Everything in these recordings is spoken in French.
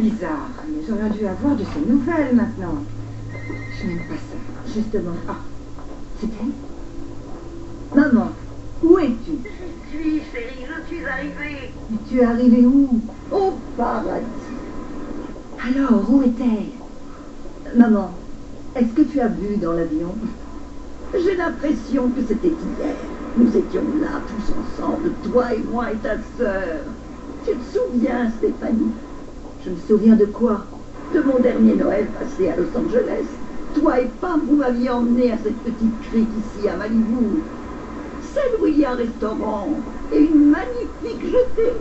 bizarre. Mais j'aurais dû avoir de ces nouvelles maintenant. Je n'aime pas ça. Justement. Ah, c'est elle? Maman, où es-tu? J'y suis, chérie, je suis arrivée. Mais tu es arrivée où? Au paradis. Alors, où est-elle? Maman, est-ce que tu as vu dans l'avion? J'ai l'impression que c'était hier. Nous étions là, tous ensemble, toi et moi et ta sœur. Tu te souviens, Stéphanie? Je me souviens de quoi? De mon dernier Noël passé à Los Angeles. Toi et Pam, vous m'aviez emmené à cette petite crique ici à Malibu. Celle où il y a un restaurant et une magnifique jetée.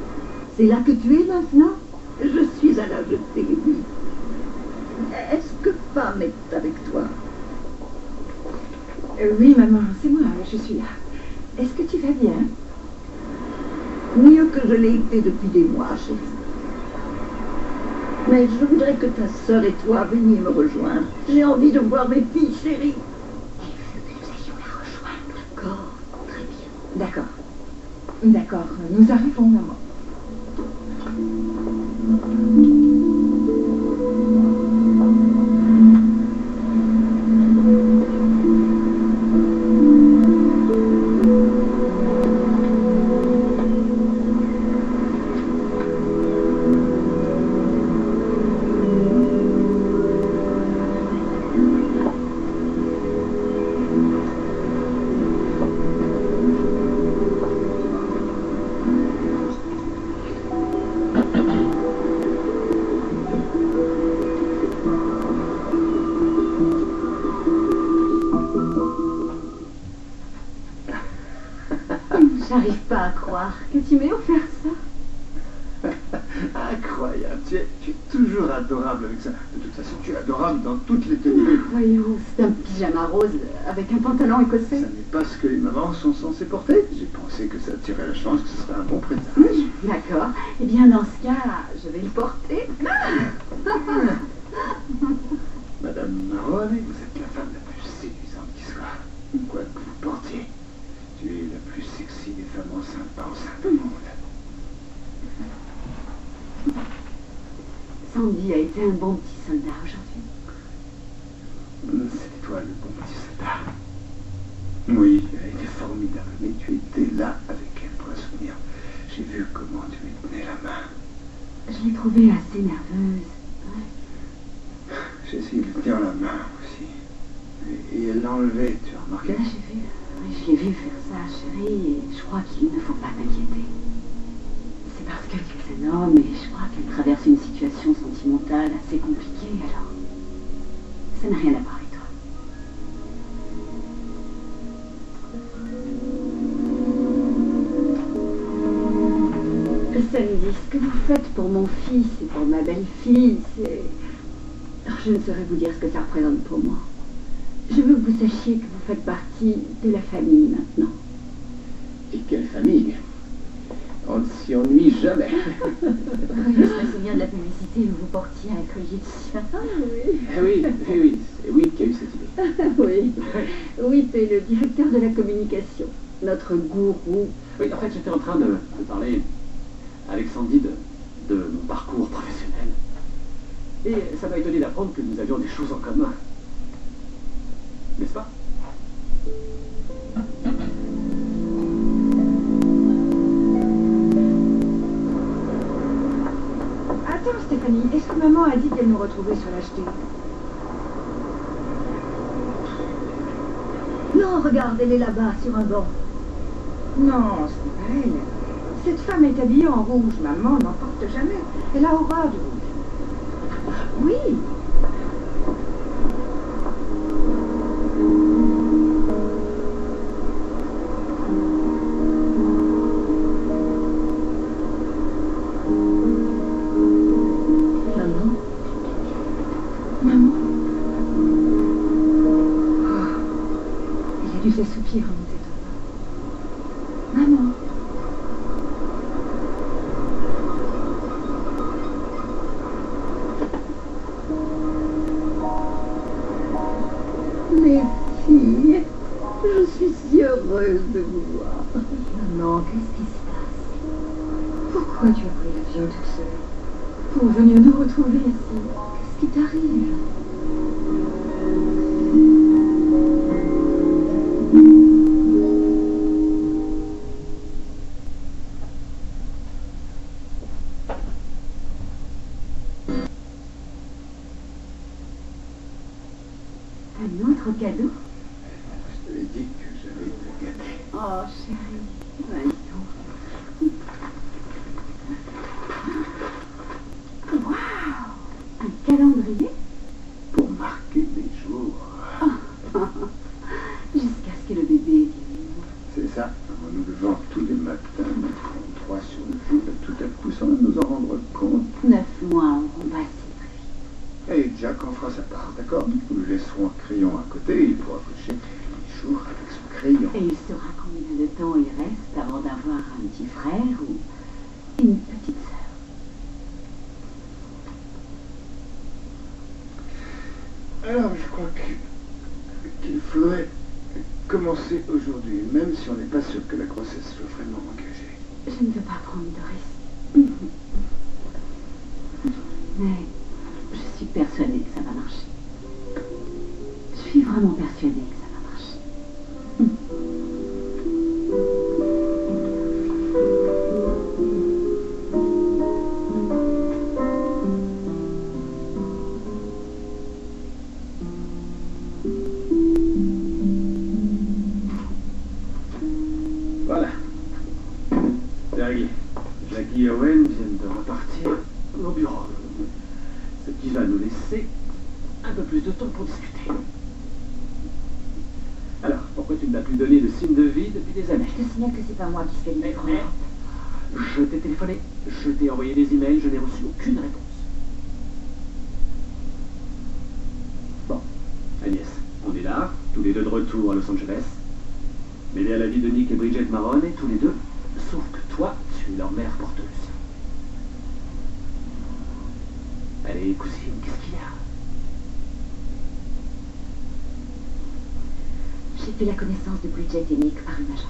C'est là que tu es maintenant? Je suis à la jetée, oui. Est-ce que Pam est avec toi? Oui, maman, c'est moi, je suis là. Est-ce que tu vas bien? Mieux que je l'ai été depuis des mois, chérie. Mais je voudrais que ta sœur et toi veniez me rejoindre. J'ai envie de voir mes filles, chérie. Elle veut que nous allions la rejoindre. D'accord, très bien. D'accord. D'accord, nous arrivons, maman. J'arrive pas à croire que tu m'aies offert ça. Incroyable, tu es toujours adorable avec ça. De toute façon, tu es adorable dans toutes les tenues. Voyons, c'est un pyjama rose avec un pantalon écossais. Ça n'est pas ce que les mamans sont censées porter. J'ai pensé que ça tirait la chance, que ce serait un bon présage. D'accord. Eh bien, dans ce cas, je vais le porter. Madame Mahoney, vous êtes la femme la plus séduisante qui soit. Quoi que vous portiez, tu es la plus sexy des femmes enceintes au monde. Sandy a été un bon petit soldat aujourd'hui. C'était toi le bon petit soldat. Oui, elle a été formidable, mais tu étais là avec elle pour la souvenir. J'ai vu comment tu lui tenais la main. Je l'ai trouvée assez nerveuse. J'ai essayé de lui tenir la main aussi. Et elle l'a enlevée, tu as remarqué? J'ai vu. Oui, je l'ai vu faire ça, chérie, et je crois qu'il ne faut pas t'inquiéter. C'est parce que tu es un homme, et je crois qu'elle traverse une situation sentimentale assez compliquée, alors ça n'a rien à voir avec toi. Sandy, ce que vous faites pour mon fils et pour ma belle-fille, c'est... Alors, je ne saurais vous dire ce que ça représente pour moi. Je veux que vous sachiez que vous faites partie de la famille maintenant. Et quelle famille! On ne s'y ennuie jamais. Oui, je me souviens de la publicité où vous portiez un collier de chien. Ah oui. Oui, c'est Will qui a eu cette idée. Oui. Oui, c'est le directeur de la communication, notre gourou. Oui, en fait, j'étais en train de parler avec Sandy de mon parcours professionnel. Et ça m'a étonné d'apprendre que nous avions des choses en commun. N'est-ce pas? Attends, Stéphanie, est-ce que maman a dit qu'elle nous retrouvait sur la jetée? Non, regarde, elle est là-bas, sur un banc. Non, ce n'est pas elle. Cette femme est habillée en rouge. Maman n'en porte jamais. Elle a horreur du rouge. Oui. Maman. Maman. Oh, il a dû s'assoupir en montant en bas. Maman. Mes filles, je suis si heureuse de vous voir. Maman, qu'est-ce qui se passe? Pourquoi tu as pris l'avion toute seule? pour venir nous retrouver ici. Qu'est-ce qui t'arrive? Un autre cadeau? Je te l'ai dit que j'allais te gâter. Oh, chérie. Ouais, donc. Waouh! Un calendrier? Pour marquer les jours. Jusqu'à ce que le bébé vienne. C'est ça. En nous levant tous les matins, mettre en 3 sur le jour, et tout à coup, sans nous en rendre compte. 9 mois auront passé très vite. Et Jack en fera sa part, d'accord? Nous lui laisserons un crayon à côté, il pourra cocher les jours avec son crayon. Et il saura combien de temps il reste avant d'avoir un petit frère ou une petite sœur. Alors, je crois qu'il faudrait commencer aujourd'hui, même si on n'est pas sûr que la grossesse soit vraiment engagée. Je ne veux pas prendre de risque. Mais je suis persuadée que ça va marcher. Je suis vraiment persuadée que ça va marcher. Voilà. C'est réglé. Jackie et Owen viennent de repartir au bureau. Ce qui va nous laisser un peu plus de temps pour discuter. Alors, pourquoi tu ne m'as plus donné de signe de vie depuis des années? Je te signale que c'est pas moi qui fais les écrans. Je t'ai téléphoné, je t'ai envoyé des emails, je n'ai reçu aucune réponse. Bon, Agnès, on est là, tous les deux de retour à Los Angeles. Mêlés à la vie de Nick et Bridget Mahoney, tous les deux, sauf que toi, tu es leur mère porteuse. Allez, cousine, qu'est-ce qu'il y a? J'ai fait la connaissance de Bridget et Nick par une agence.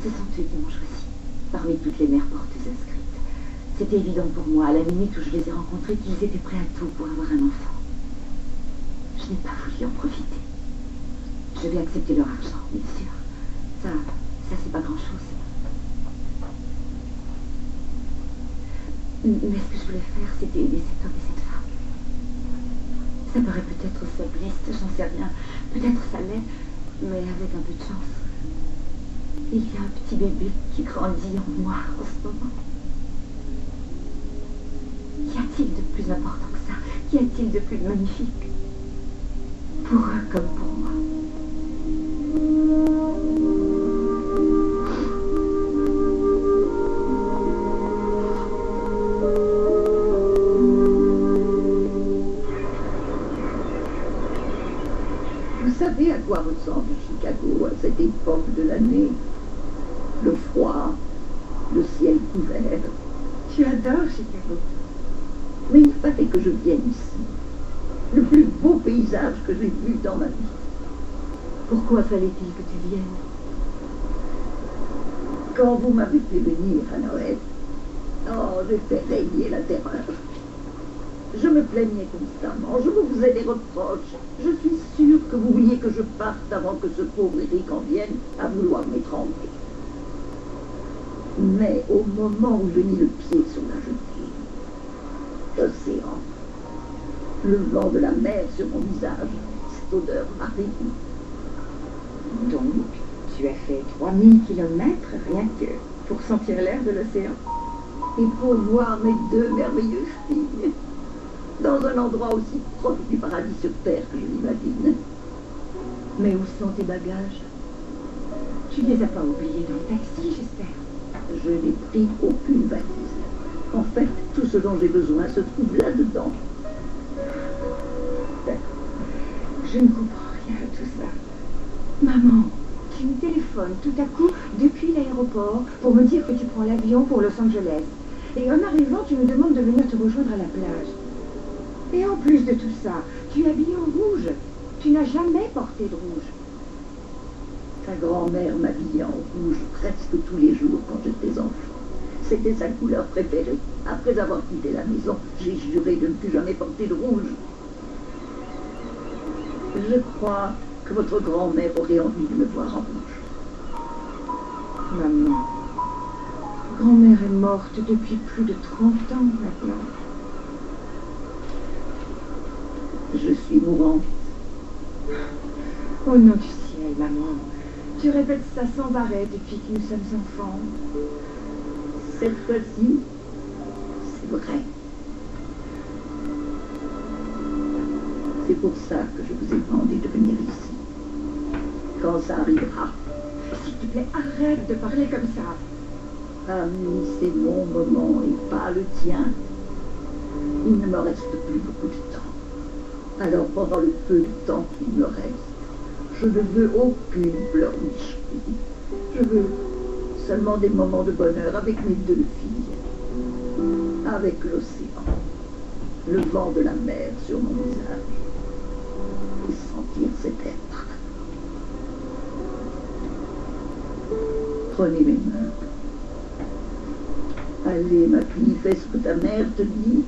Ce sont eux qui m'ont choisi, parmi toutes les mères porteuses inscrites. C'était évident pour moi, à la minute où je les ai rencontrés, qu'ils étaient prêts à tout pour avoir un enfant. Je n'ai pas voulu en profiter. Je vais accepter leur argent, bien sûr. Ça c'est pas grand-chose. Mais ce que je voulais faire, c'était aider cet homme et cette femme. Ça paraît peut-être simpliste, j'en sais rien. Peut-être ça l'est, mais avec un peu de chance. Il y a un petit bébé qui grandit en moi en ce moment. Qu'y a-t-il de plus important que ça? Qu'y a-t-il de plus magnifique? Pour eux comme pour moi. Vous savez à quoi ressemble Chicago à cette époque de l'année? Le froid, le ciel couvert. Tu adores Chicago. Mais il fallait que je vienne ici. Le plus beau paysage que j'ai vu dans ma vie. Pourquoi fallait-il que tu viennes? Quand vous m'avez fait venir à Noël, oh, j'ai fait régner la terreur. Je me plaignais constamment, je vous faisais des reproches. Je suis sûre que vous vouliez que je parte avant que ce pauvre Eric en vienne à vouloir m'étrangler. Mais au moment où j'ai mis le pied sur la jetée, l'océan, le vent de la mer sur mon visage, cette odeur m'a réduit. Donc, tu as fait 3000 kilomètres rien que pour sentir l'air de l'océan. Et pour voir mes deux merveilleuses filles, dans un endroit aussi proche du paradis sur terre que je l'imagine. Mais où sont tes bagages? Tu les as pas oubliés dans le taxi, j'espère. Je n'ai pris aucune valise. En fait, tout ce dont j'ai besoin se trouve là-dedans. Je ne comprends rien à tout ça. Maman, tu me téléphones tout à coup depuis l'aéroport pour me dire que tu prends l'avion pour Los Angeles. Et en arrivant, tu me demandes de venir te rejoindre à la plage. Et en plus de tout ça, tu es habillée en rouge. Tu n'as jamais porté de rouge. Ta grand-mère m'habillait en rouge presque tous les jours quand j'étais enfant. C'était sa couleur préférée. Après avoir quitté la maison, j'ai juré de ne plus jamais porter de rouge. Je crois que votre grand-mère aurait envie de me voir en rouge. Maman, grand-mère est morte depuis plus de 30 ans maintenant. Je suis mourante. Au nom du ciel, maman, tu répètes ça sans arrêt depuis que nous sommes enfants. Cette fois-ci, c'est vrai. C'est pour ça que je vous ai demandé de venir ici. Quand ça arrivera. S'il te plaît, arrête de parler comme ça. Ami, c'est mon moment et pas le tien. Il ne me reste plus beaucoup de temps. Alors, pendant le peu de temps qu'il me reste, je ne veux aucune pleurnicherie. Je veux seulement des moments de bonheur avec mes 2 filles, avec l'océan, le vent de la mer sur mon visage, et sentir cet être. Prenez mes mains. Allez, ma fille, fais ce que ta mère te dit.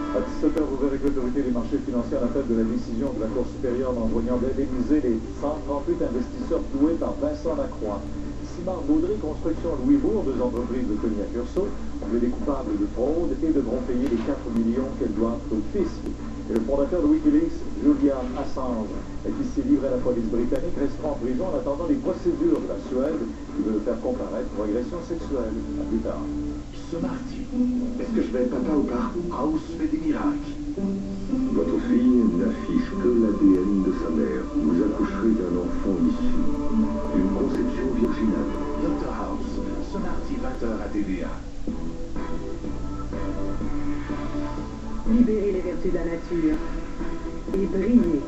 À 17h, vous verrez que l'autorité des marchés financiers en appel de la décision de la Cour supérieure d'enjoignant d'indemniser les 138 investisseurs doués par Vincent Lacroix. Simard Baudry, Construction Louisbourg, 2 entreprises de Cognac-Ursault, ont plaidé coupables de fraude et devront payer les 4 millions qu'elles doivent au fisc. Et le fondateur de Wikileaks, Julian Assange, qui s'est livré à la police britannique, restera en prison en attendant les procédures de la Suède qui veut le faire comparaître pour agression sexuelle. À plus tard. Ce mardi, est-ce que je vais être papa ou pas? House fait des miracles. Votre fille n'affiche que l'ADN de sa mère. Vous accoucherez d'un enfant issu d'une conception virginale. Dr House, ce mardi 20h à TVA. Libérer les vertus de la nature et briller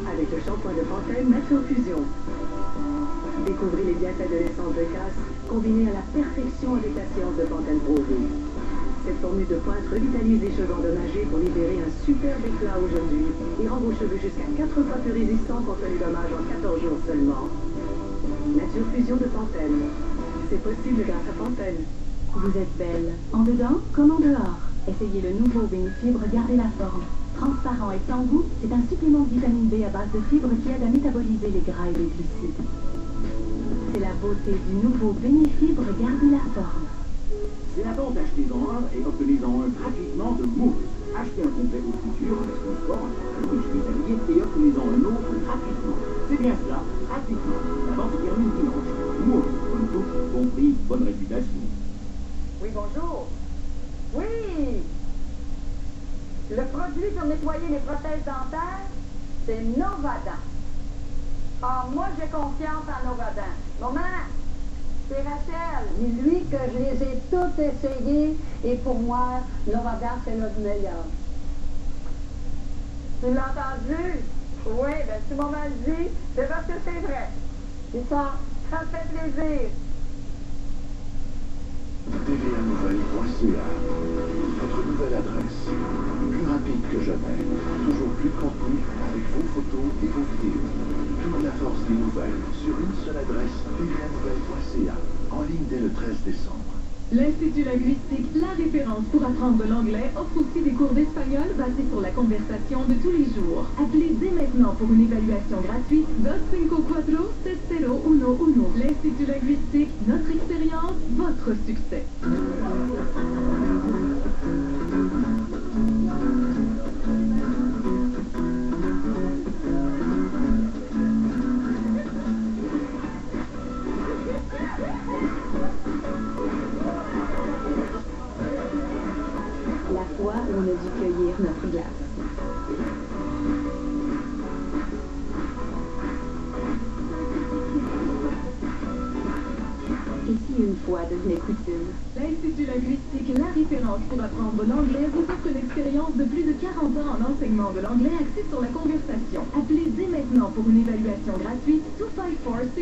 avec le shampoing de Pantene Nature Fusion. Découvrez les bienfaits de l'essence de casse combinée à la perfection avec la science de Pantene Pro V. Cette formule de pointe revitalise les cheveux endommagés pour libérer un superbe éclat aujourd'hui et rend vos cheveux jusqu'à 4 fois plus résistants contre les dommages en 14 jours seulement. Nature Fusion de Pantene. C'est possible grâce à Pantene. Vous êtes belle, en dedans comme en dehors. Essayez le nouveau Bénifibre, gardez la forme. Transparent et sans goût, c'est un supplément de vitamine B à base de fibres qui aide à métaboliser les gras et les glucides. C'est la beauté du nouveau Bénifibre, gardez la forme. C'est la vente achetez-en un et obtenez-en un gratuitement de Mousse. Achetez un complet au futur avec son sport, un riche métallier et obtenez-en un autre gratuitement. C'est bien cela, gratuitement. La vente se termine dimanche. Mousse, bonne touche, bon prix, bonne réputation. Oui, bonjour. Oui! Le produit pour nettoyer les prothèses dentaires, c'est Novadent. Ah, moi, j'ai confiance en Novadent. Maman, c'est Rachel. Dis-lui que je les ai toutes essayées et pour moi, Novadent, c'est le meilleur. Tu l'as entendu? Oui, ben tu m'as mal dit, c'est parce que c'est vrai. C'est ça, ça me fait plaisir. TVAnouvelle.ca, votre nouvelle adresse. Plus rapide que jamais. Toujours plus de contenu avec vos photos et vos vidéos. Toute la force des nouvelles sur une seule adresse, TVAnouvelle.ca. En ligne dès le 13 décembre. L'Institut linguistique La Référence pour apprendre l'anglais offre aussi des cours d'espagnol basés sur la conversation de tous les jours. Appelez dès maintenant pour une évaluation gratuite 254-7011. L'Institut linguistique, notre expérience, votre succès. La fois où on a dû cueillir notre glace. Et si une fois devenait coutume? L'Institut linguistique La Référence pour apprendre l'anglais vous offre une expérience de plus de 40 ans en enseignement de l'anglais axé sur la conversation. Appelez dès maintenant pour une évaluation gratuite 254